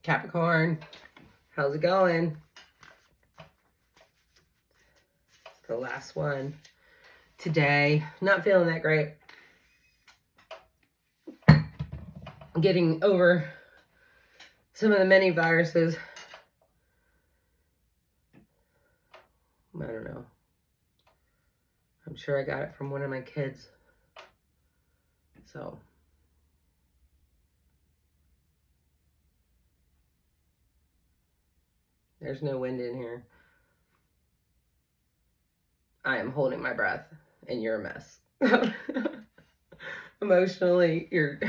Capricorn, how's it going? The last one today. Not feeling that great. Getting over some of the many viruses. I don't know. I'm sure I got it from one of my kids. So. There's no wind in here. I am holding my breath and you're a mess. Emotionally, you're...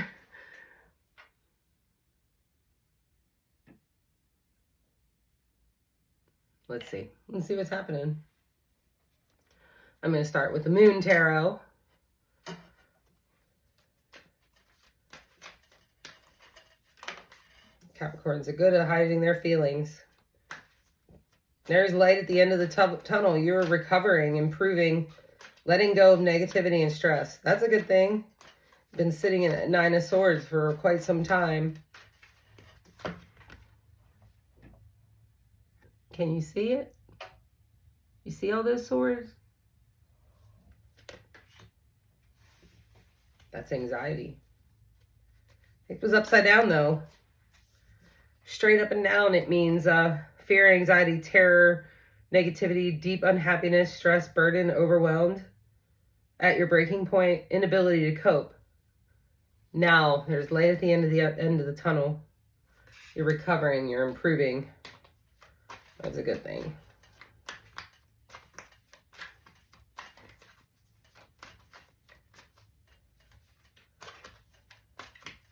Let's see. Let's see what's happening. I'm going to start with the Moon Tarot. Capricorns are good at hiding their feelings. There's light at the end of the tunnel. You're recovering, improving, letting go of negativity and stress. That's a good thing. Been sitting in a Nine of Swords for quite some time. Can you see it? You see all those swords? That's anxiety. It was upside down though. Straight up and down, it means fear, anxiety, terror, negativity, deep unhappiness, stress, burden, overwhelmed, at your breaking point, inability to cope. Now, there's light at the end of the tunnel. You're recovering, you're improving. That's a good thing.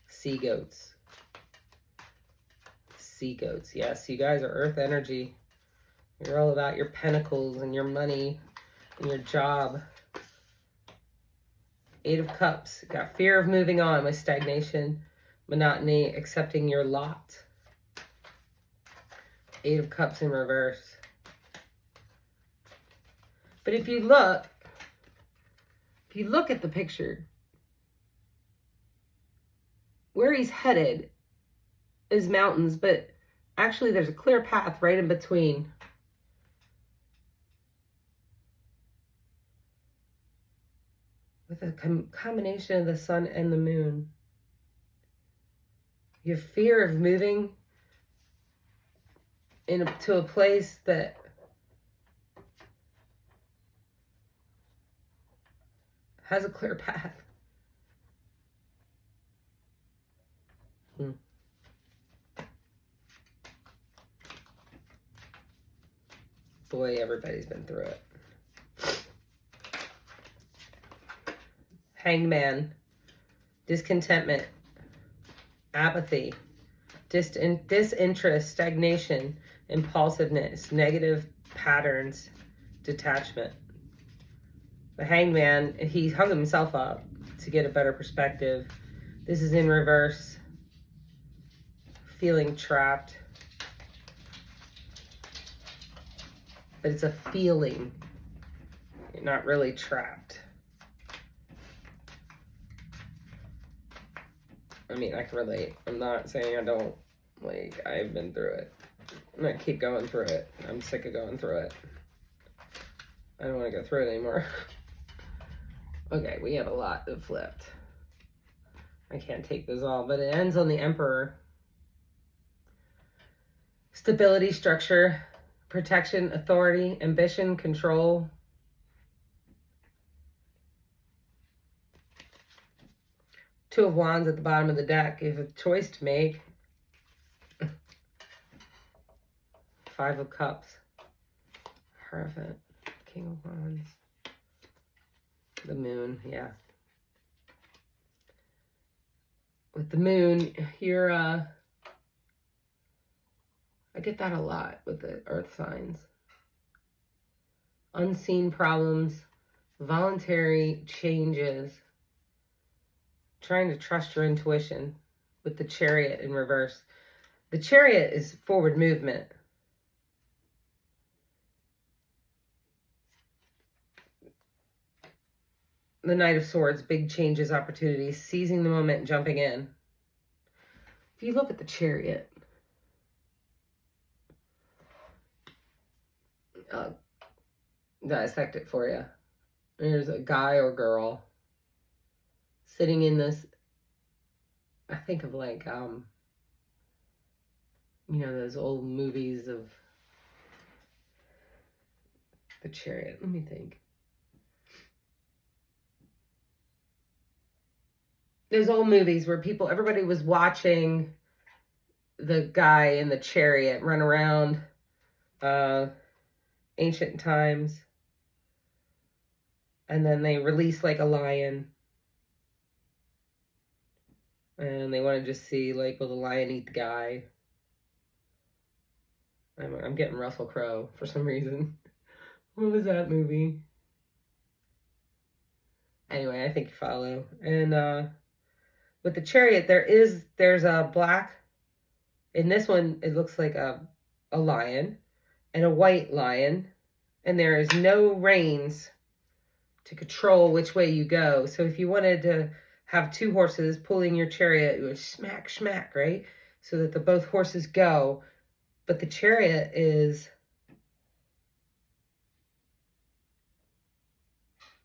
Sea goats. Sea goats. Yes, you guys are earth energy. You're all about your pentacles and your money and your job. Eight of Cups. Got fear of moving on with stagnation, monotony, accepting your lot. Eight of Cups in reverse. But if you look at the picture, where he's headed is mountains, but actually there's a clear path right in between. With a combination of the sun and the moon. Your fear of moving to a place that has a clear path. Boy, everybody's been through it. Hangman, discontentment, apathy, disinterest, stagnation, impulsiveness, negative patterns, detachment. The Hangman, he hung himself up to get a better perspective. This is in reverse. Feeling trapped. But it's a feeling. You're not really trapped. I mean, I can relate. I'm not saying I don't. Like, I've been through it. I'm going to keep going through it. I'm sick of going through it. I don't want to go through it anymore. Okay, we have a lot that flipped. I can't take this all, but it ends on the Emperor. Stability, structure, protection, authority, ambition, control. Two of Wands at the bottom of the deck. You have a choice to make. Five of Cups. Hierophant. King of Wands. The Moon, yeah. With the Moon, you're, I get that a lot with the earth signs. Unseen problems, voluntary changes, trying to trust your intuition with the Chariot in reverse. The Chariot is forward movement. The Knight of Swords, big changes, opportunities, seizing the moment and jumping in. If you look at the Chariot, dissect it for you. There's a guy or girl sitting in this, I think of like, those old movies of the Chariot. Let me think. Those old movies where everybody was watching the guy in the chariot run around ancient times. And then they release like a lion. And they want to just see, like, will the lion eat the guy? I'm getting Russell Crowe for some reason. What was that movie? Anyway, I think you follow. And with the chariot, there's a black. In this one, it looks like a lion and a white lion. And there is no reins to control which way you go. So if you wanted to have two horses pulling your chariot, it would smack, smack, right? So that the both horses go. But the chariot is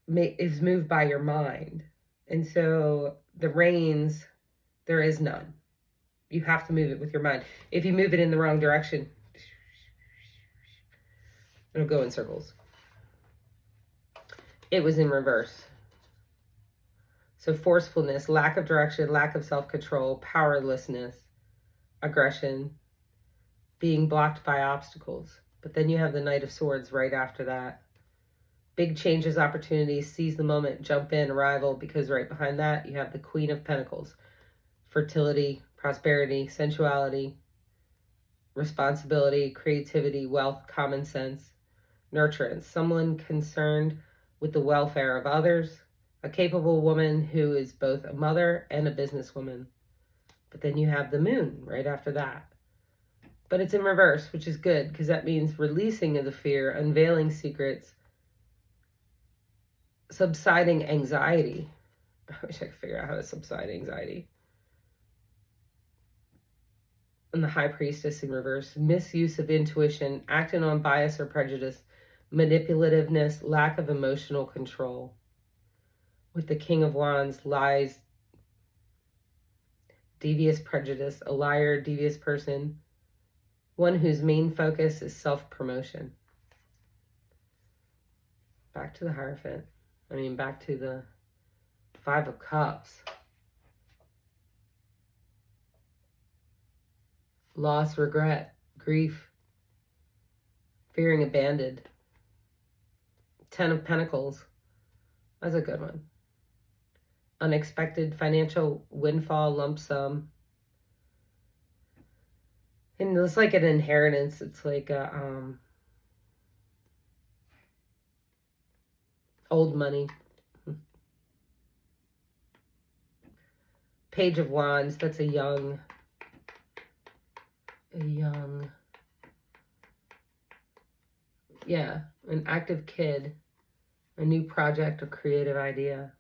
moved by your mind. And so the reins, there is none. You have to move it with your mind. If you move it in the wrong direction, it'll go in circles. It was in reverse. So forcefulness, lack of direction, lack of self-control, powerlessness, aggression, being blocked by obstacles. But then you have the Knight of Swords right after that. Big changes, opportunities, seize the moment, jump in, arrival, because right behind that you have the Queen of Pentacles. Fertility, prosperity, sensuality, responsibility, creativity, wealth, common sense, nurturance. Someone concerned with the welfare of others. A capable woman who is both a mother and a businesswoman. But then you have the Moon right after that. But it's in reverse, which is good, because that means releasing of the fear, unveiling secrets, subsiding anxiety. I wish I could figure out how to subside anxiety. And the High Priestess in reverse, misuse of intuition, acting on bias or prejudice, manipulativeness, lack of emotional control. With the King of Wands, lies, devious prejudice, a liar, devious person, one whose main focus is self-promotion. Back to the Hierophant. Back to the Five of Cups. Loss, regret, grief, fearing abandoned. Ten of Pentacles. That's a good one. Unexpected financial windfall, lump sum. And it's like an inheritance. It's like a, old money. Page of Wands. That's a young, yeah, an active kid, a new project or creative idea.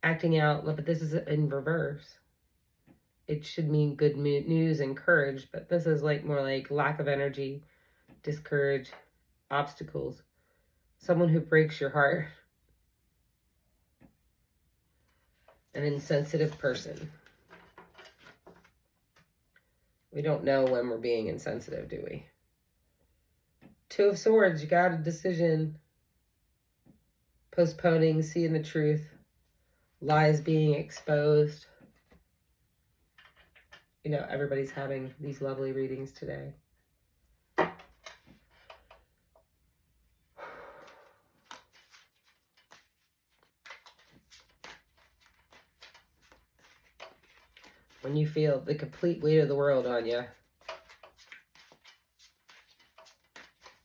Acting out, but this is in reverse. It should mean good news and courage, but this is like more like lack of energy, discourage, obstacles. Someone who breaks your heart. An insensitive person. We don't know when we're being insensitive, do we? Two of Swords, you got a decision. Postponing, seeing the truth. Lies being exposed. Everybody's having these lovely readings today. When you feel the complete weight of the world on you.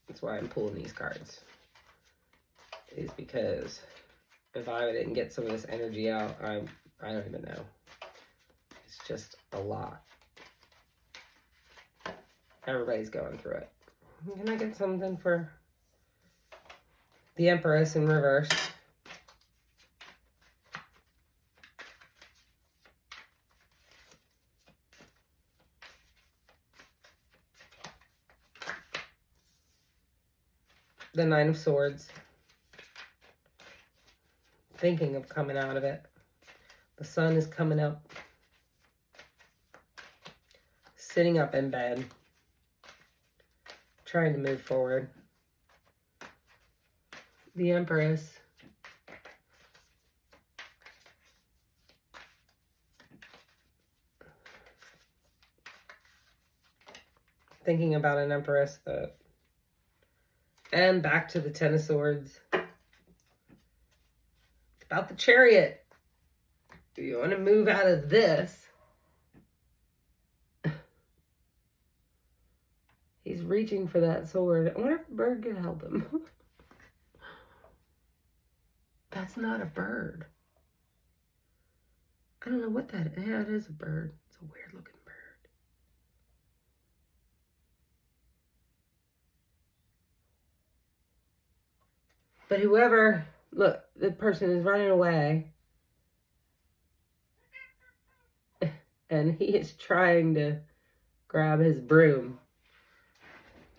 That's why I'm pulling these cards. Is because if I didn't get some of this energy out, I don't even know. It's just a lot. Everybody's going through it. Can I get something for the Empress in reverse? The Nine of Swords. Thinking of coming out of it. The sun is coming up. Sitting up in bed. Trying to move forward. The Empress. Thinking about an Empress. And back to the Ten of Swords. It's about the Chariot. Do you want to move out of this? He's reaching for that sword. I wonder if a bird can help him. That's not a bird. I don't know what that is. Yeah, it is a bird. It's a weird looking bird. But whoever, look, the person is running away. And he is trying to grab his broom.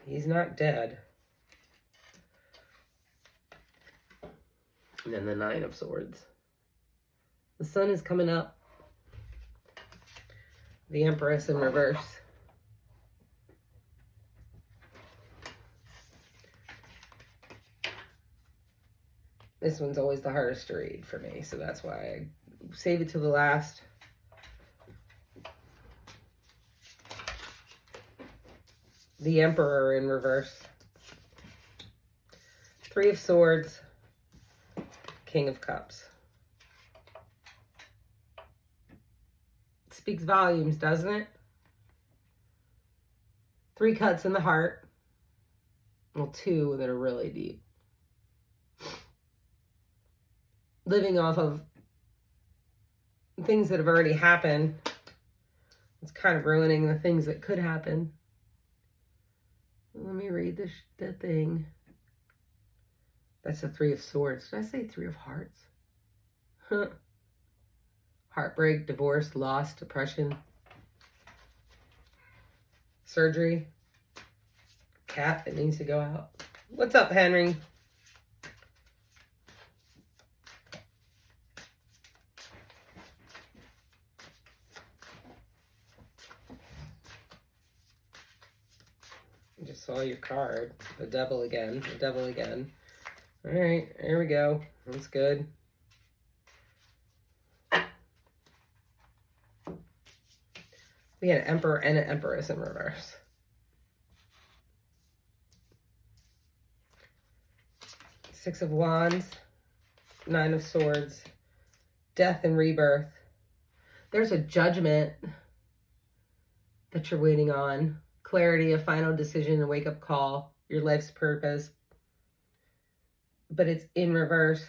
He's not dead. And then the Nine of Swords. The sun is coming up. The Empress in reverse. This one's always the hardest to read for me, so that's why I save it to the last. The Emperor in reverse. Three of Swords. King of Cups. It speaks volumes, doesn't it? 3 cuts in the heart. Well, 2 that are really deep. Living off of things that have already happened. It's kind of ruining the things that could happen. Let me read the thing. That's the Three of Swords. Did I say 3 of Hearts? Huh. Heartbreak, divorce, loss, depression. Surgery. Cat that needs to go out. What's up, Henry? I just saw your card. The Devil again. The Devil again. All right, here we go. That's good. We had an Emperor and an Empress in reverse. Six of Wands. Nine of Swords. Death and rebirth. There's a judgment that you're waiting on. Clarity, a final decision, a wake-up call, your life's purpose. But it's in reverse.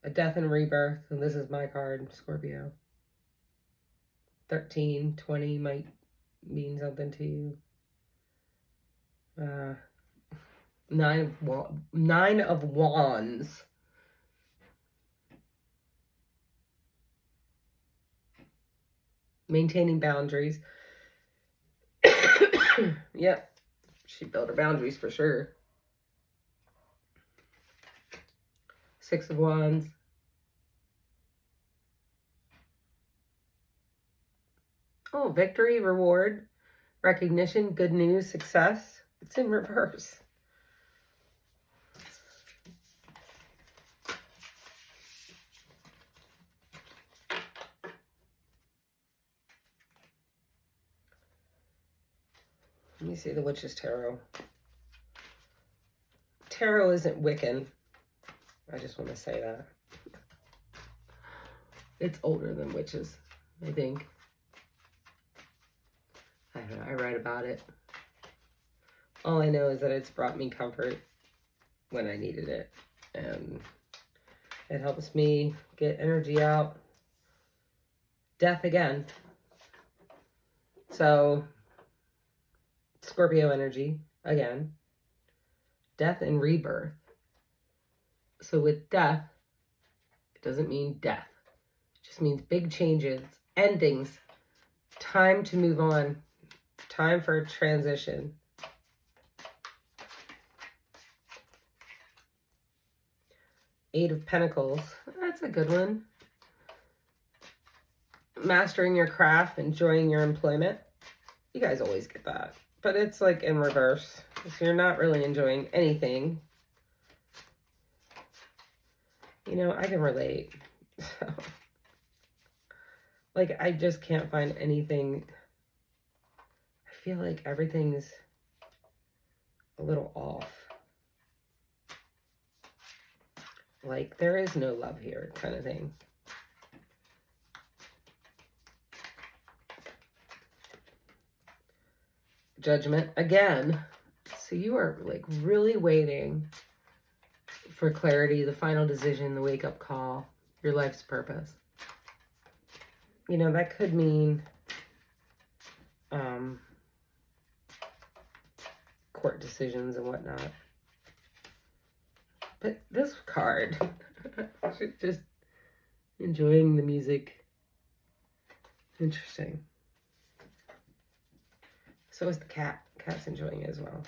A death and rebirth. And this is my card, Scorpio. 13, 20 might mean something to you. Nine of Wands. Maintaining boundaries. Yep. She built her boundaries for sure. Six of Wands. Oh, victory, reward, recognition, good news, success. It's in reverse. Let me see the Witch's Tarot. Tarot isn't Wiccan. I just want to say that. It's older than witches, I think. I don't know, I write about it. All I know is that it's brought me comfort when I needed it. And it helps me get energy out. Death again. So, Scorpio energy, again. Death and rebirth. So with death, it doesn't mean death. It just means big changes, endings, time to move on, time for a transition. Eight of Pentacles. That's a good one. Mastering your craft, enjoying your employment. You guys always get that. But it's like in reverse. So you're not really enjoying anything. You know, I can relate. So, like, I just can't find anything. I feel like everything's a little off. Like, there is no love here, kind of thing. Judgment again. So you are like really waiting for clarity, the final decision, the wake-up call, your life's purpose. You know, that could mean court decisions and whatnot. But this card, just enjoying the music. Interesting. So is the cat. Cat's enjoying it as well.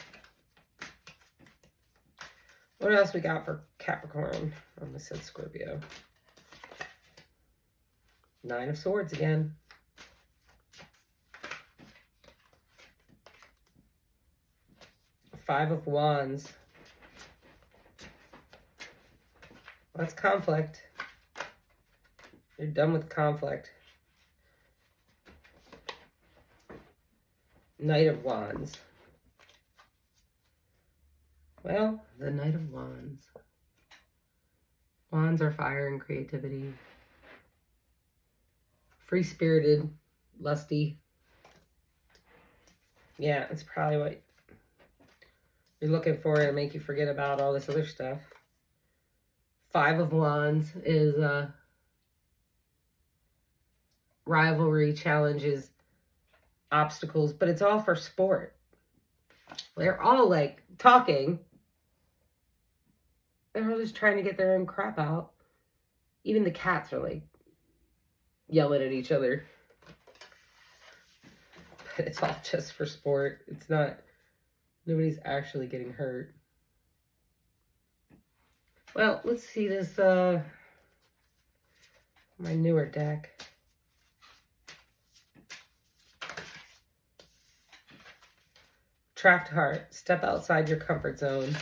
What else we got for Capricorn? I almost said Scorpio. Nine of Swords again. Five of Wands. That's conflict. You're done with conflict. Knight of Wands. Well, the Knight of Wands. Wands are fire and creativity. Free-spirited, lusty. Yeah, it's probably what you're looking for to make you forget about all this other stuff. Five of Wands is rivalry, challenges, obstacles, but it's all for sport. They're all like talking. They're all just trying to get their own crap out. Even the cats are like yelling at each other. But it's all just for sport. It's not, nobody's actually getting hurt. Well, let's see this, my newer deck. Trapped heart. Step outside your comfort zone.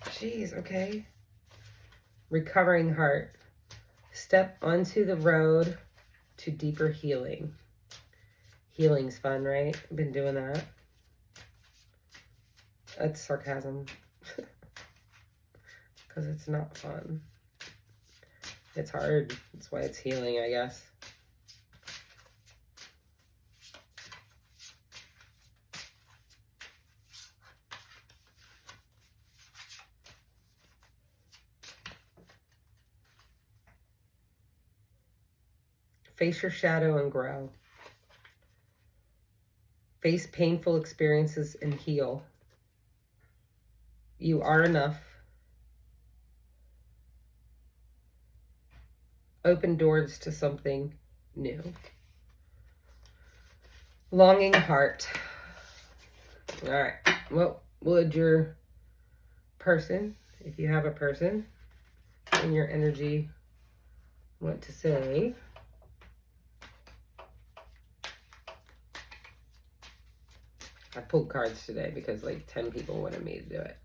Jeez, okay. Recovering heart. Step onto the road to deeper healing. Healing's fun, right? I've been doing that. That's sarcasm. Because it's not fun. It's hard. That's why it's healing, I guess. Face your shadow and grow. Face painful experiences and heal. You are enough. Open doors to something new. Longing heart. All right. What would your person, if you have a person in your energy, want to say? I pulled cards today because like 10 people wanted me to do it.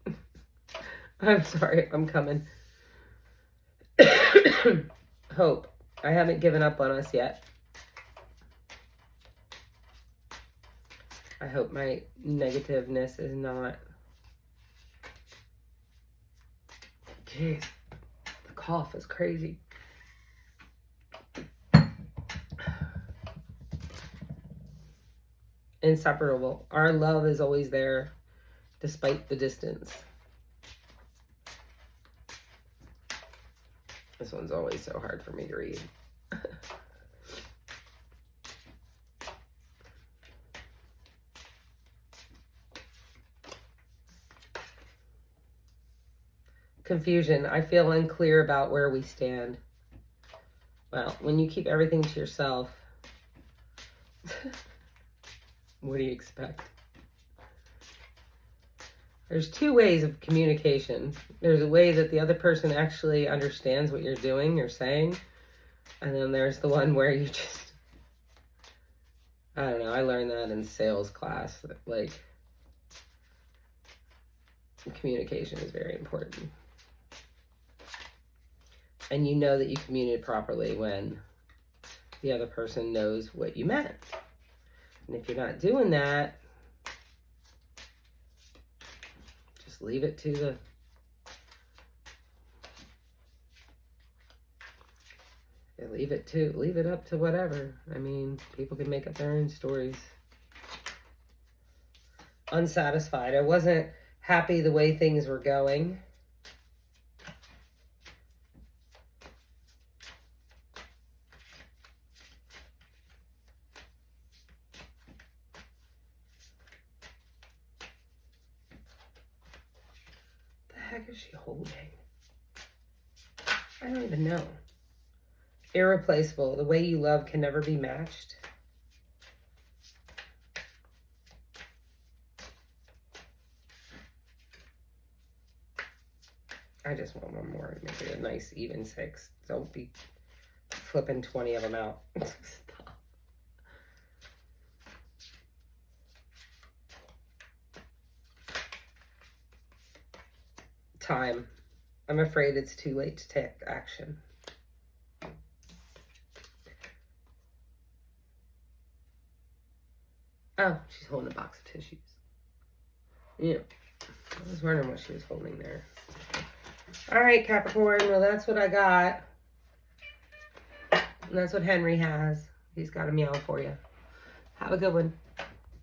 I'm sorry, I'm coming. Hope. I haven't given up on us yet. I hope my negativeness is not... Jeez, the cough is crazy. Inseparable. Our love is always there, despite the distance. This one's always so hard for me to read. Confusion. I feel unclear about where we stand. Well, when you keep everything to yourself, what do you expect? There's two ways of communication. There's a way that the other person actually understands what you're doing, you're saying. And then there's the one where you just, I don't know, I learned that in sales class. That, like, communication is very important. And you know that you communicate properly when the other person knows what you meant. And if you're not doing that, just leave it to the leave it up to whatever. I mean, people can make up their own stories. Unsatisfied. I wasn't happy the way things were going. The heck is she holding? I don't even know. Irreplaceable. The way you love can never be matched. I just want one more. Make it a nice even 6. Don't be flipping 20 of them out. Stop. Time. I'm afraid it's too late to take action. Oh, she's holding a box of tissues. Yeah. I was wondering what she was holding there. All right, Capricorn. Well, that's what I got. And that's what Henry has. He's got a meow for you. Have a good one.